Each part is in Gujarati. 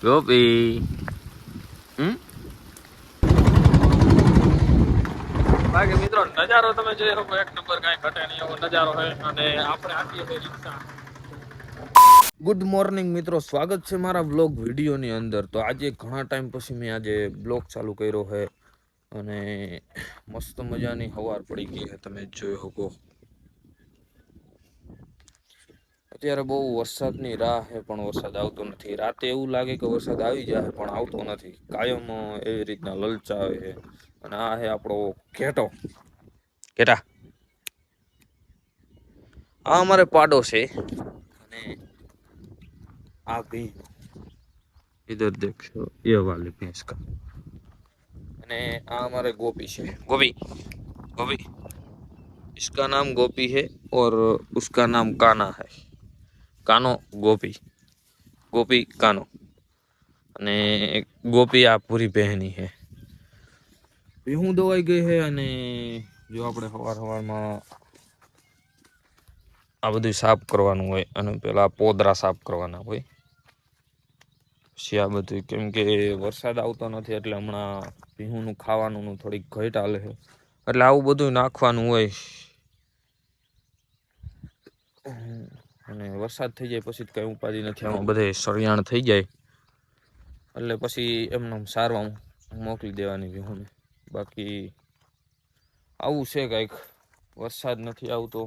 ગોપી બાકી મિત્રો નજારો તમે જોઈ શકો એક નંબર, કઈ ઘટે નહીં એવો નજારો છે. અને આપણે આપીએ છીએ રિક્ષા. ગુડ મોર્નિંગ મિત્રો, સ્વાગત છે મારા બ્લોગ વિડીયોની અંદર. તો આજે ઘણા ટાઈમ પછી મેં આજે બ્લોગ ચાલુ કર્યો છે અને મસ્ત મજાની હવાર પડી ગઈ છે, તમે જોઈ શકો. અત્યારે બહુ વરસાદની રાહ છે પણ વરસાદ આવતો નથી. રાતે એવું લાગે કે વરસાદ આવી જાય પણ આવતો નથી. કાયમ એવી રીતના લલચાવે છે. અને આ છે આપણો ઘેટો. ઘેટા આ અમારે પાડો છે. અને આ ભી इधर देखो ये वाली भैंस का. અને આ हमारे गोपी છે. गोपी गोपी इसका नाम गोपी है और उसका नाम काना है. कानो गोपी, गोपी कानो. અને ગોપી આ પૂરી બહેની છે. ભીહું દોવાઈ ગઈ છે. અને જો આપણે સવારમાં આ બધું સાફ કરવાનું હોય અને પેલા પોદરા સાફ કરવાના હોય પછી આ બધું, કેમ કે વરસાદ આવતો નથી એટલે હમણાં ભીહુંનું ખાવાનું થોડીક ઘટ હાલે છે એટલે આવું બધું નાખવાનું હોય. અને વરસાદ થઈ જાય પછી કઈ ઉપાધિ નથી. આમાં બધે સળિયાણ થઈ જાય એટલે પછી એમને સારવા મોકલી દેવાની ભીહુંને. બાકી આવું છે કંઈક. વરસાદ નથી આવતો,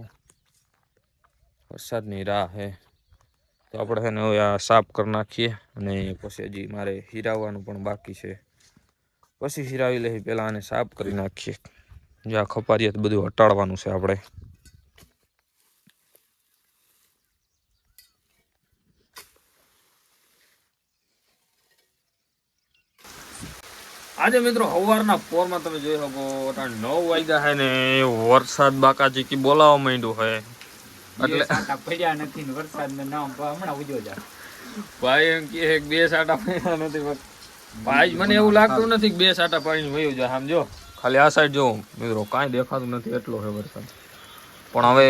વરસાદની રાહ હે. તો આપણે છે ને હવે આ સાફ કરી નાખીએ અને પછી હજી મારે હીરાવવાનું પણ બાકી છે. પછી હીરાવી લઈ, પહેલાં આને સાફ કરી નાખીએ. જ્યાં ખપારીએ તો બધું હટાડવાનું છે આપણે. આજે મિત્રો સવારના પોરમાં તમે જોઈ શકો 9 વાગ્યા છે ને વરસાદ બાકાજી બોલાવા માંડ્યું છે. એટલે પડ્યા નથી ને વરસાદનું નામ હમણાં ઉજો જાય. ભાઈ એમ કે બે સાટા પડ્યા નથી. ભાઈ મને એવું લાગતું નથી કે બે સાટા પાણી વયું જાય. આમ જો ખાલી આ સાઈડ જો મિત્રો કાંઈ દેખાતું નથી, એટલો છે વરસાદ. પણ હવે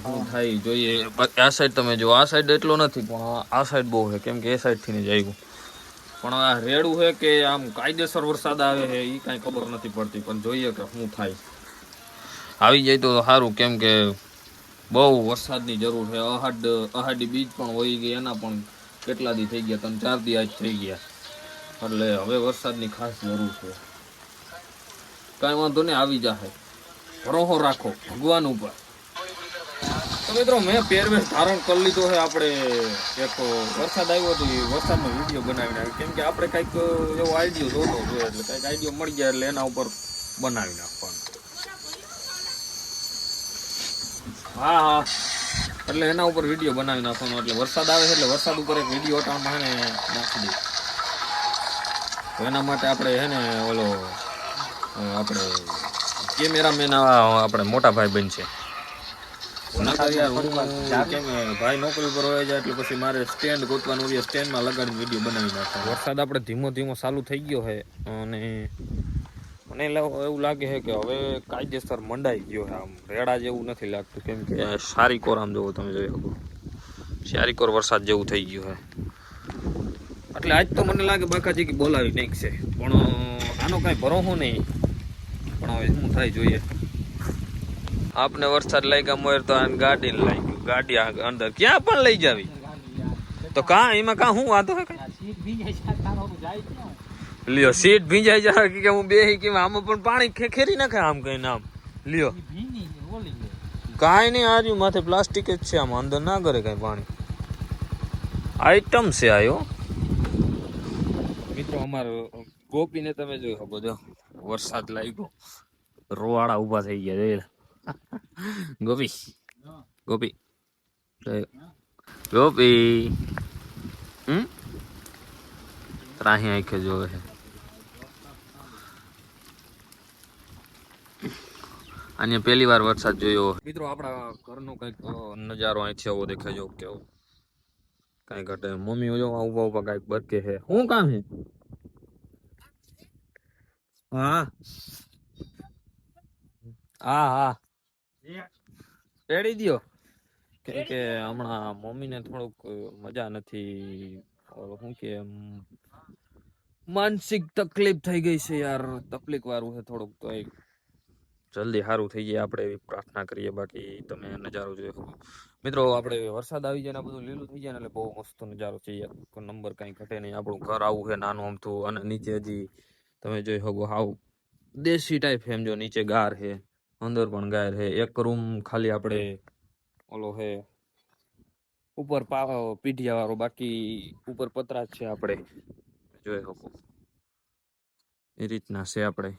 શું થાય જોઈએ. આ સાઈડ તમે જો, આ સાઈડ એટલો નથી પણ આ સાઈડ બહુ છે, કેમ કે એ સાઈડ થી ને જ આવ્યું. પણ આ રેડું છે કે આમ કાયદેસર વરસાદ આવે છે એ કાંઈ ખબર નથી પડતી. પણ જોઈએ કે શું થાય. આવી જાય તો સારું, કેમ કે બહુ વરસાદની જરૂર છે. અહાડી બીજ પણ હોઈ ગઈ, એના પણ કેટલા દી થઈ ગયા, 3-4 દી આજ થઈ ગયા. એટલે હવે વરસાદની ખાસ જરૂર છે. કાંઈ વાંધો નહીં, આવી જશે. ભરોસો રાખો ભગવાન ઉપર. તો મિત્રો મેં પહેરવેશ ધારણ કરી લીધો છે. આપણે એક વરસાદ આવ્યો હતો એ વરસાદનો વિડીયો બનાવીને આવ્યો, કેમ કે આપણે કંઈક એવો આઈડિયો જોતો જોઈએ એટલે કંઈક આઈડિયો મળી જાય એટલે એના ઉપર બનાવી નાખવાનો. હા હા, એટલે એના ઉપર વિડીયો બનાવી નાખવાનો. એટલે વરસાદ આવે છે એટલે વરસાદ ઉપર એક વિડીયો અટાણમાં હે ને નાખી દઈએ. તો એના માટે આપણે હે ને ઓલો આપણે કેમેરામેન આપણે મોટા ભાઈ બન છે. ભાઈ નોકરી ઉપર હોય જાય એટલે પછી મારે સ્ટેન્ડ ગોતવાનું હોય, સ્ટેન્ડમાં લગાડીને વિડીયો બનાવી નાખવાનો. વરસાદ આપણે ધીમો ધીમો ચાલુ થઈ ગયો છે અને મને એવું લાગે છે કે હવે કાયદેસર મંડાઈ ગયો છે. આમ રેડા જેવું નથી લાગતું, કેમ કે સારી કોર આમ જોવો તમે જોઈ શકો, સારી કોર વરસાદ જેવું થઈ ગયું છે. એટલે આજ તો મને લાગે બાકાજી બોલાવી નાખશે, પણ આનો કાંઈ ભરોસો નહીં. પણ હવે શું થાય જોઈએ. આપને વરસાદ લાગ્યા મોર તો આ ગાડી લાગ્યું, ગાડી અંદર ક્યાં પણ લઈ જાવી તો કાં એમાં કાં શું વાતો લ્યો. સીટ ભીંજાઈ જાય કે હું બેહી કે આમાં પણ પાણી ખેરી નાખે આમ કઈ નામ લ્યો. કાંઈ નહીં, આજુ માથે પ્લાસ્ટિક જ છે, આમાં અંદર ના કરે કઈ પાણી. આઈટમ છે આયો મિત્રો. અમારો ગોપીને તમે જોઈ શકો છો, વરસાદ લાગ્યો રોવાડા ઉભા થઈ ગયા જોઈ. ગોપી ગોપી ગોપી ત્રાહી આંખે જોવે છે. અને પહેલી વાર વરસાદ જોયો મિત્રો. આપણા ઘરનો કઈક નજારો અહીંથી આવો દેખાય જો, કેવો કઈ ઘટે. મમ્મી જો ઉભા ઉભા કઈક બરકે છે. શું કામ છે? હા હા હા, રેડી દયો. કેમ કે હમણાં મમ્મીને થોડુંક મજા નથી, શું કે માનસિક તકલીફ થઈ ગઈ છે યાર, તકલીફ વાળું છે થોડુંક, તો એ જલ્દી સારું થઈ જાય આપણે એવી પ્રાર્થના કરીએ. બાકી તમે નજારો જોયો મિત્રો, આપણે વરસાદ આવી જાય ને બધું લીલું થઈ જાય ને એટલે બહુ મસ્ત નજારો છે યાર, કોઈ નંબર કાંઈ ઘટે નહીં. આપણું ઘર આવું છે નાનું અમથું, અને નીચે હજી તમે જોઈ શકો હાવ દેશી ટાઈપ એમ, જો નીચે ગાર છે, અંદર પણ ગાર છે. એક રૂમ ખાલી આપણે ઓલો હે ઉપર પીઢિયા વાળો, બાકી ઉપર પતરા જ છે. આપણે જોઈ શકો એ રીતના છે. આપણે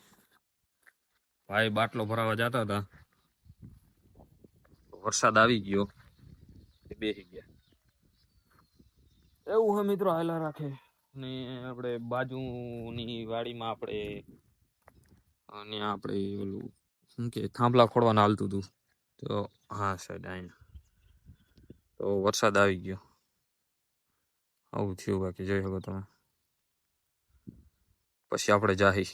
ભાઈ બાટલો ભરાવા જતા હતા, વરસાદ આવી ગયો, બેસી ગયા. એવું હે મિત્રો, હાલા રાખે. ને આપણે બાજુની વાડીમાં આપણે ઓલું શું કે થાંભલા ખોડવાનું હાલતું હતું, તો હા સાહેબ અહીંયા તો વરસાદ આવી ગયો, આવું થયું. બાકી જોઈ શકો તમે. પછી આપણે જાહી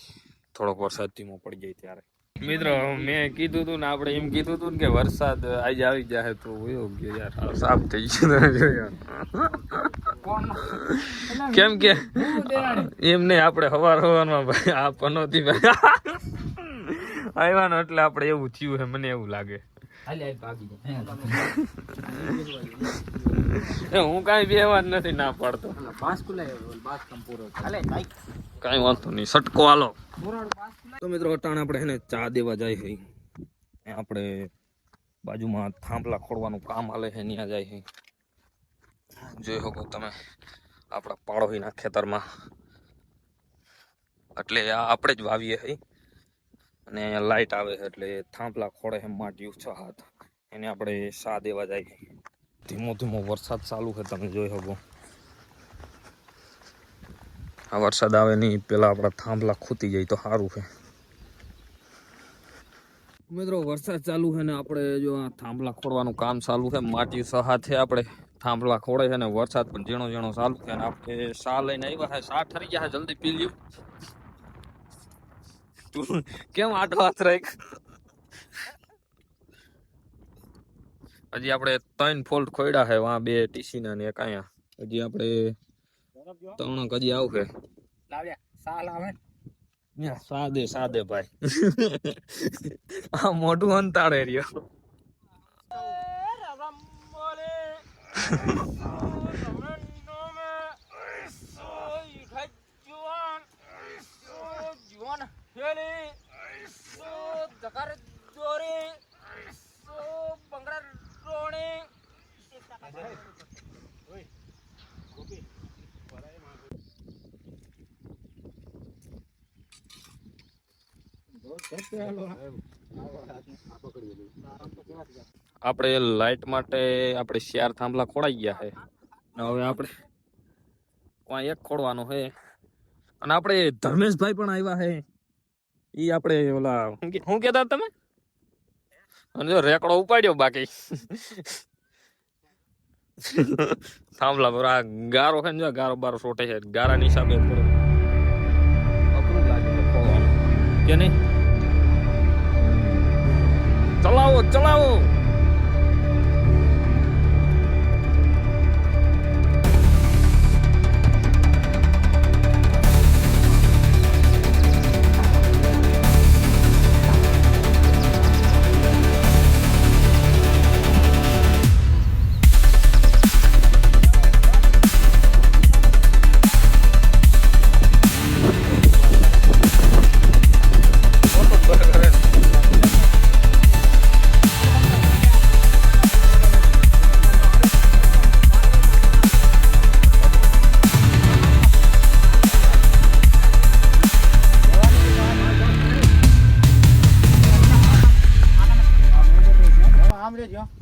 થોડોક વરસાદ ધીમો પડી જાય ત્યારે. મિત્રો મેં કીધું હતું ને, આપણે એમ કીધું હતું ને કે વરસાદ આજે આવી જાય, તો વયો ગયો યાર, સાફ થઈ ગયો. કેમ કે એમ નહીં, આપણે હવારમાં ભાઈ આ પનોતી ભાઈ આવ્યા એટલે આપણે એવું થયું છે, મને એવું લાગે. હું કઈ બેવા જ નથી ના પાડતો, કઈ વાંધો નહીં, સટકો હાલો. તો મિત્રો અટાણે આપણે એને ચા દેવા જાય છે, આપણે બાજુમાં થાંભલા ખોડવાનું કામ હાલે છે, ત્યાં જાય છે. જોઈ શકો તમે આપણા પાડોશીના ખેતરમાં, એટલે આ આપણે જ વાવીએ છે. અને અહીંયા લાઈટ આવે છે એટલે થાંભલા ખોડે છે માટી 6 હાથ, એને આપણે સા દેવા જાય છે. ધીમો ધીમો વરસાદ ચાલુ છે, તમે જોઈ શકો. આ વરસાદ આવે નહીં પેલા આપણા થાંભલા ખૂતી જાય તો સારું છે. મિત્રો વરસાદ ચાલુ છે ને આપણે જો આ થાંભલા ખોડવાનું કામ ચાલુ છે, માટી 6 હાથે આપણે થાંભલા ખોડે છે ને વરસાદ પણ ઝીણો ઝીણો ચાલુ છે. અને આપણે સા લઈને આવ્યા છે, સા ઠરી ગયા છે, જલ્દી પી લ્યો. તું કેમ આટો હાથ રાખ? હજી આપણે 3 ફોલ્ટ ખોડ્યા છે, વાં 2 ટીસી ના ને એક અહીંયા. હજી આપણે 3 હજી આવશે. સાદે ભાઈ આ મોઢું અંતાડે રહ્યો. આપણે લાઈટ માટે આપણે 4 થાંભલા ખોડાઈ ગયા છે, હવે આપણે એક ખોડવાનો છે. અને આપણે ધર્મેશભાઈ પણ આવ્યા છે, ઈ આપણે ઓલા શું કહેતા તમે? અને જો રેકડો ઉપાડ્યો. બાકી થાંભલા પર આ ગારો છે ને, જો ગારો બારો સોટે છે, ગારાની હિસાબે થોડું અઘરું લાગે ખોડવાનું કે નહીં. ચલાવો ચલાવો.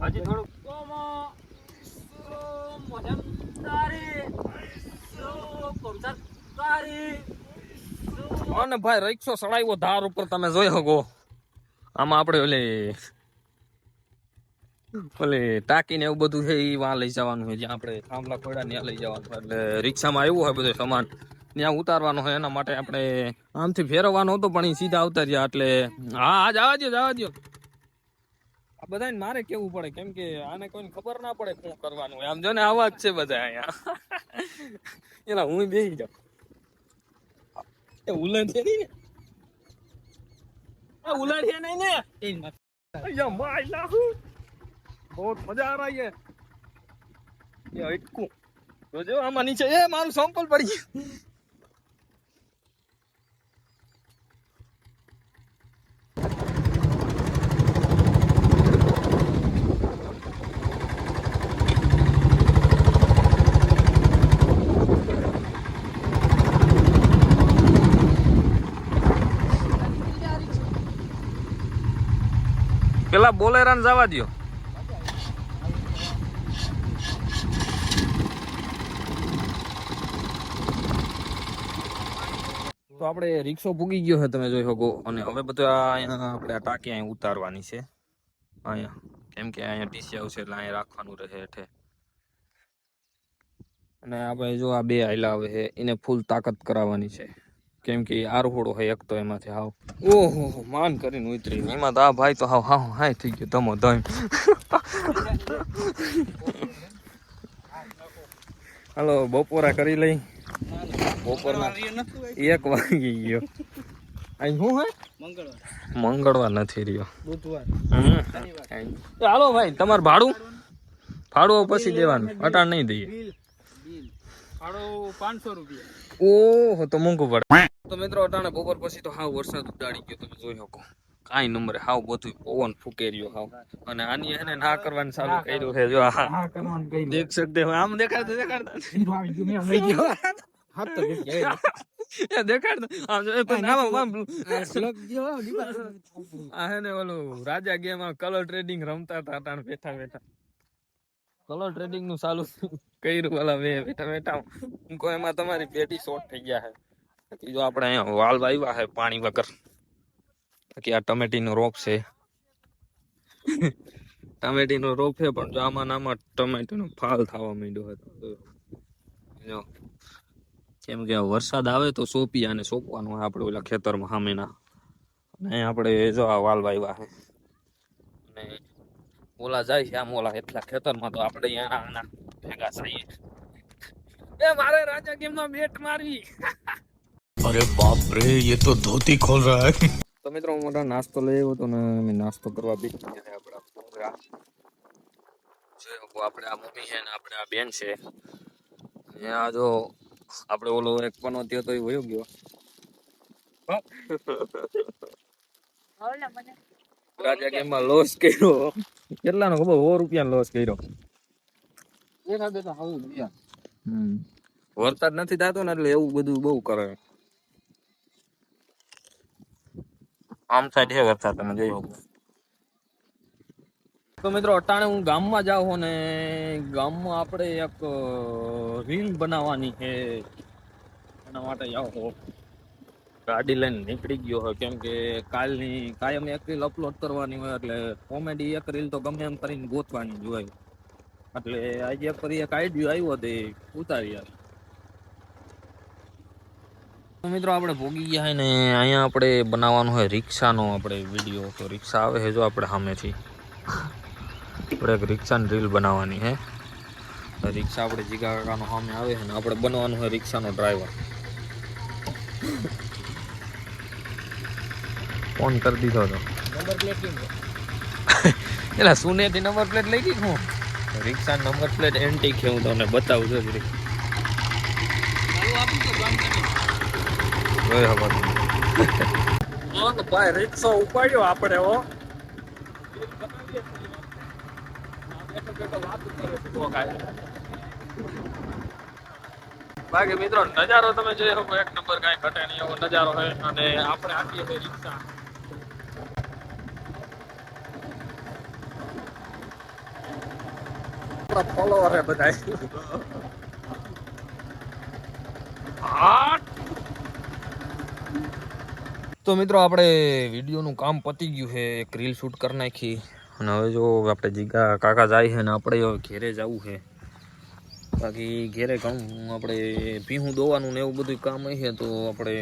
હજી થોડું અને ભાઈ રિક્ષો સડાવ્યો ધાર ઉપર, તમે જોઈ શકો. આમાં આપણે ઓલી ટાંકી ને એવું બધું છે, એ વાં લઈ જવાનું છે, જ્યાં આપણે થાંભલા ખોડા ત્યાં લઈ જવાનું. એટલે રિક્ષામાં આવ્યું હોય બધું સામાન, ત્યાં ઉતારવાનું હોય. એના માટે આપણે આમથી ફેરવવાનો હતો, પણ એ સીધા આવતા રહ્યા. એટલે હા જવા દો આ બધાને મારે કેવું પડે કેમ કે આને કોઈને ખબર ના પડે શું કરવાનું હોય. આમ જો ને આવા જ છે બધા અહીંયા. એલા હું બેસી જાઉં. એ ઉલટ છે નહીં ને? એ ઉલટ છે નહીં ને? અહીંયા માય લાહુ. बहुत मजा आ रहा है ये अटकू तो जो आमा नीचे ए मारू सैंपल पड़ी गયું. પેલા બોલેરાને જવા દ્યો. તો આપણે રિક્ષો પૂગી ગયો છે તમે જોઈ શકો અને હવે બધું અહીંયા આપણે આ ટાંકી અહીં ઉતારવાની છે અહીંયા કેમ કે અહીંયા ટીસી આવશે એટલે અહીંયા રાખવાનું રહે હેઠે અને આપણે જો આ બે આયલા આવે છે એને ફૂલ તાકાત કરાવવાની છે કેમ કે આરહોડો હોય એક તો એમાંથી હાવ ઓહો માન કરીને ઉતરી એમાં તો આ ભાઈ તો હાવ હાવ હાય થઈ ગયો ધમો ધમ. હાલો બપોરા કરી લઈ. બપોરના 1 વાગી ગયો. અહીં શું હે મંગળવાર નથી રહ્યો બુધવાર. હાલો ભાઈ તમારું ભાડું પછી દેવાનું અટાણ નહીં દઈએ. ભાડું 500 રૂપિયા. ઓહો તો મોંઘું પડે. તો મિત્રો અટાણે બપોર પછી તો હાવ વરસાદ ઉડાડી ગયો તમે જોઈ શકો કાંઈ નંબરે હાવ બધું પવન ફૂકે રહ્યો હાવ અને આની એને ના કરવાનું ચાલુ કર્યું છે જો આ દેખ શકતે હો આમ દેખાડતો દેખાડતો આમ જો આ હે ને ઓલું રાજા ગેમ કલર ટ્રેડિંગ રમતા હતા અટાણે બેઠા બેઠા કલર ટ્રેડિંગ નું ચાલુ કર્યું વાલા બેઠા કોઈ એમાં તમારી પેટી શોર્ટ થઈ ગયા છે જો આપણે અહીંયા વાલ વાવ્યા છે પાણી વગર બાકી આ ટમેટીનો રોપ છે ટમેટીનો રોપ છે પણ જો આમાં નામાં ટમેટીનો ફાલ થવા માંડ્યો હતો જો કેમ કે વરસાદ આવે તો સોંપી અને સોંપવાનું હોય આપણે ઓલા ખેતરમાં સામેના અને આપણે જો આ વાલ વાવ્યા છે અને ઓલા જાય છે આમ ઓલા એટલા ખેતરમાં તો આપણે અહીંયા ભેગા થઈએ. એ મારે રાજા ગેમમાં બેટ મારવી. अरे बाप रे ये तो धोती खोल रहा है. તો મિત્રો હું મોટા નાસ્તો લઈ આવ્યો તો ને મેં નાસ્તો કરવા બી આપણા આપણે આ મમ્મી છે ને આપણે આ બેન છે અહીંયા જો આપણે ઓલો એક પનોતી હતો એ વયો ગયો. રાજા ગેમમાં લોસ કર્યો કેટલાનો ખબર 100 રૂપિયાનો લોસ કર્યો. વરસાદ નથી થતો ને એટલે એવું બધું બહુ કરે. આમ સાઈડ હે વરસાદ તમે જોઈ શકો. તો મિત્રો અટાણે હું ગામમાં જાઉં ને ગામમાં આપણે એક રીલ બનાવવાની છે એના માટે જાઓ ગાડી લઈને નીકળી ગયો હોય કેમ કે કાલની કાયમ એક રીલ અપલોડ કરવાની હોય એટલે કોમેડી એક રીલ તો ગમે એમ કરીને ગોતવાની જ હોય એટલે આજે ફરી એક આઈડિયો આવ્યો તે ઉતાર્યા. મિત્રો આપણે ભોગી ગયા હોય ને અહીંયા આપણે બનાવવાનું હોય રિક્ષાનો આપણે વિડીયો તો રિક્ષા આવે છે જો આપણે સામેથી આપણે એક રિક્ષાની રીલ બનાવવાની છે. રિક્ષા આપણે જીગા કાકાનો સામે આવે છે ને આપણે બનવાનું હોય રિક્ષાનો ડ્રાઈવર. ફોન કરી દીધો તો નંબર પ્લેટ એલા સુનેથી નંબર પ્લેટ લઈ ગઈ હું રિક્ષા નંબર પ્લેટ એન્ટિક છે હું તમને બતાવું છું ભાઈ રિક્ષો ઉપાડ્યો આપણે હો બાકી મિત્રો નજારો તમે જોઈ શકો એક નંબર કાંઈ ઘટે નહીં એવો નજારો છે અને આપણે આપીએ છીએ રિક્ષા ફોલોવર હે બધા. તો મિત્રો આપણે વિડીયોનું કામ પતી ગયું છે એક રીલ શૂટ કરી નાખી અને હવે જો આપણે જીગા કાકા જાય છે ને આપણે ઘેરે જવું છે બાકી ઘેરે ઘણું આપણે ભીહું દોવાનું ને એવું બધું કામ છે તો આપણે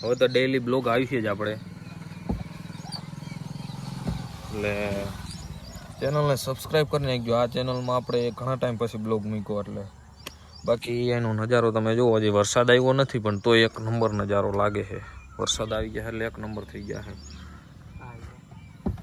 હવે તો ડેઈલી બ્લોગ આવી છે જ આપણે એટલે ચેનલને સબસ્ક્રાઈબ કરી નાખજો. આ ચેનલમાં આપણે ઘણા ટાઈમ પછી બ્લોગ મૂક્યો એટલે બાકી એનો નજારો તમે જુઓ. હજી વરસાદ આવ્યો નથી પણ તો એક નંબર નજારો લાગે છે. વરસાદ આવી ગયા એટલે એક નંબર થઈ ગયા છે.